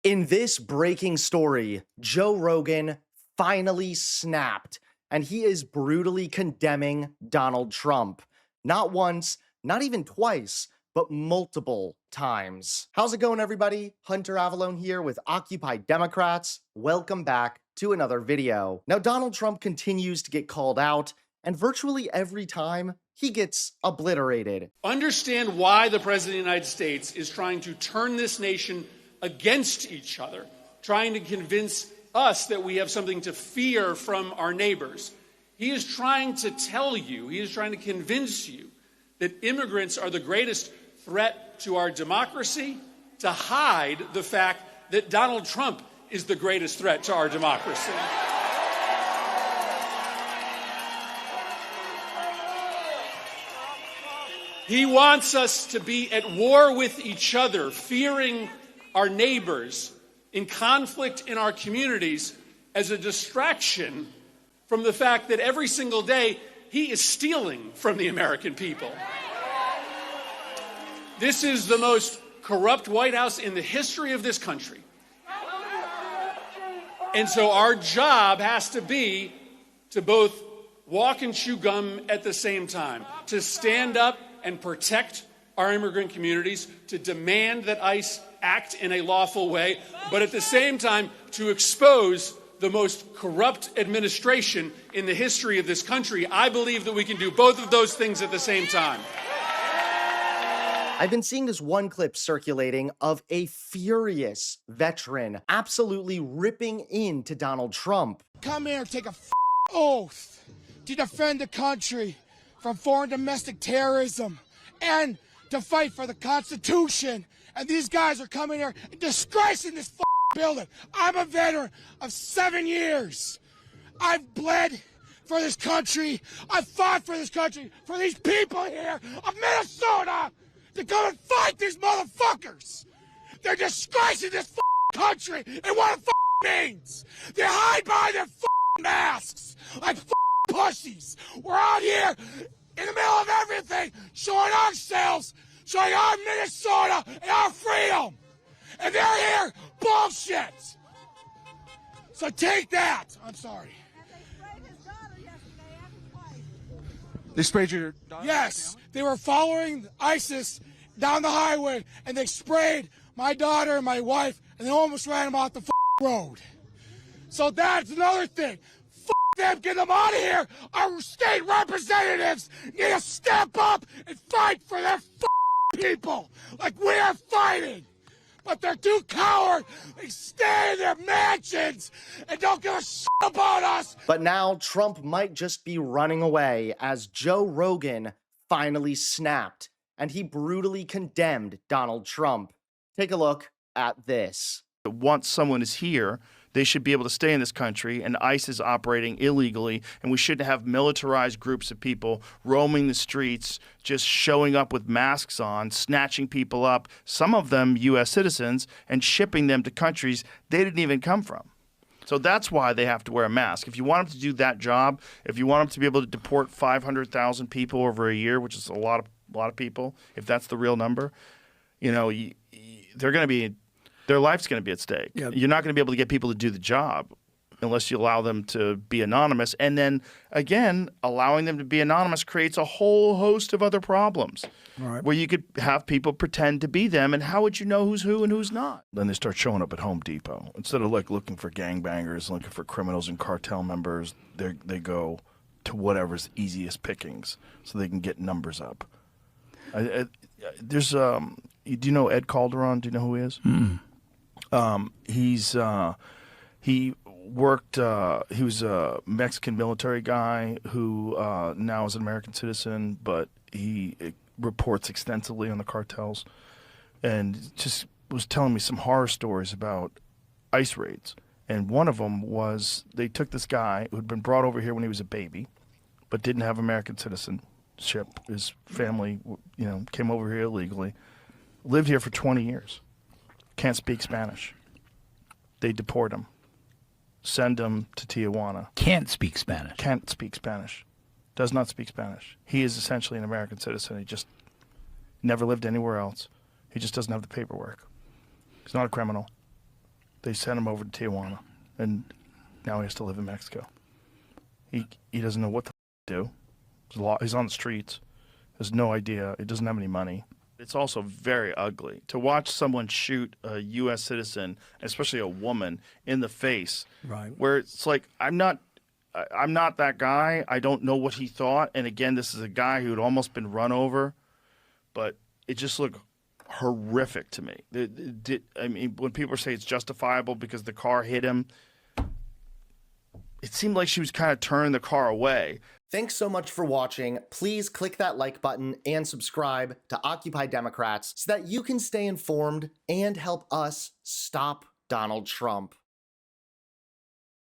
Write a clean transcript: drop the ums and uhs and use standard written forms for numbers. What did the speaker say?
In this breaking story, Joe Rogan finally snapped, and he is brutally condemning Donald Trump. Not once, not even twice, but multiple times. How's it going, everybody? Hunter Avallone here with Occupy Democrats. Welcome back to another video. Now, Donald Trump continues to get called out, and virtually every time, he gets obliterated. Understand why the President of the United States is trying to turn this nation against each other, trying to convince us that we have something to fear from our neighbors. He is trying to tell you, he is trying to convince you that immigrants are the greatest threat to our democracy, to hide the fact that Donald Trump is the greatest threat to our democracy. He wants us to be at war with each other, fearing our neighbors, in conflict in our communities, as a distraction from the fact that every single day he is stealing from the American people. This is the most corrupt White House in the history of this country. And so our job has to be to both walk and chew gum at the same time, to stand up and protect our immigrant communities, to demand that ICE act in a lawful way, but at the same time to expose the most corrupt administration in the history of this country. I believe that we can do both of those things at the same time. I've been seeing this one clip circulating of a furious veteran absolutely ripping into Donald Trump. Come here and take a oath to defend the country from foreign domestic terrorism and to fight for the Constitution. And these guys are coming here and disgracing this building. I'm a veteran of 7 years. I've bled for this country. I've fought for this country, for these people here of Minnesota to come and fight these motherfuckers. They're disgracing this country and what it means. They hide behind their masks like pussies. We're out here in the middle of everything, showing ourselves, showing our Minnesota and our freedom. And they're here, bullshit. So take that. I'm sorry. They sprayed your daughter? Yes, they were following ISIS down the highway, and they sprayed my daughter and my wife, and they almost ran them off the road. So that's another thing. Them, get them out of here. Our state representatives need to step up and fight for their people like we are fighting. But they're too coward. They stay in their mansions and don't give a shit about us. But now Trump might just be running away as Joe Rogan finally snapped and he brutally condemned Donald Trump. Take a look at this. Once someone is here, they should be able to stay in this country, and ICE is operating illegally, and we shouldn't have militarized groups of people roaming the streets, just showing up with masks on, snatching people up, some of them U.S. citizens, and shipping them to countries they didn't even come from. So that's why they have to wear a mask. If you want them to do that job, if you want them to be able to deport 500,000 people over a year, which is a lot of people, if that's the real number, you know, they're going to be – their life's going to be at stake. Yep. You're not going to be able to get people to do the job unless you allow them to be anonymous. And then, again, allowing them to be anonymous creates a whole host of other problems where you could have people pretend to be them. And how would you know who's who and who's not? Then they start showing up at Home Depot. Instead of like looking for gangbangers, looking for criminals and cartel members, they go to whatever's easiest pickings so they can get numbers up. There's do you know Ed Calderon? Do you know who he is? Mm. He worked, he was a Mexican military guy who now is an American citizen, but he reports extensively on the cartels and just was telling me some horror stories about ICE raids. And one of them was they took this guy who had been brought over here when he was a baby, but didn't have American citizenship. His family, you know, came over here illegally, lived here for 20 years. Can't speak Spanish. They deport him. Send him to Tijuana. Can't speak Spanish. Can't speak Spanish. Does not speak Spanish. He is essentially an American citizen. He just never lived anywhere else. He just doesn't have the paperwork. He's not a criminal. They sent him over to Tijuana, and now he has to live in Mexico. He doesn't know what to do. He's on the streets. Has no idea. He doesn't have any money. It's also very ugly to watch someone shoot a U.S. citizen, especially a woman, in the face. Right. Where it's like, I'm not that guy. I don't know what he thought. And again, this is a guy who had almost been run over, but it just looked horrific to me. I mean, when people say it's justifiable because the car hit him, it seemed like she was kind of turning the car away. Thanks so much for watching. Please click that like button and subscribe to Occupy Democrats so that you can stay informed and help us stop Donald Trump.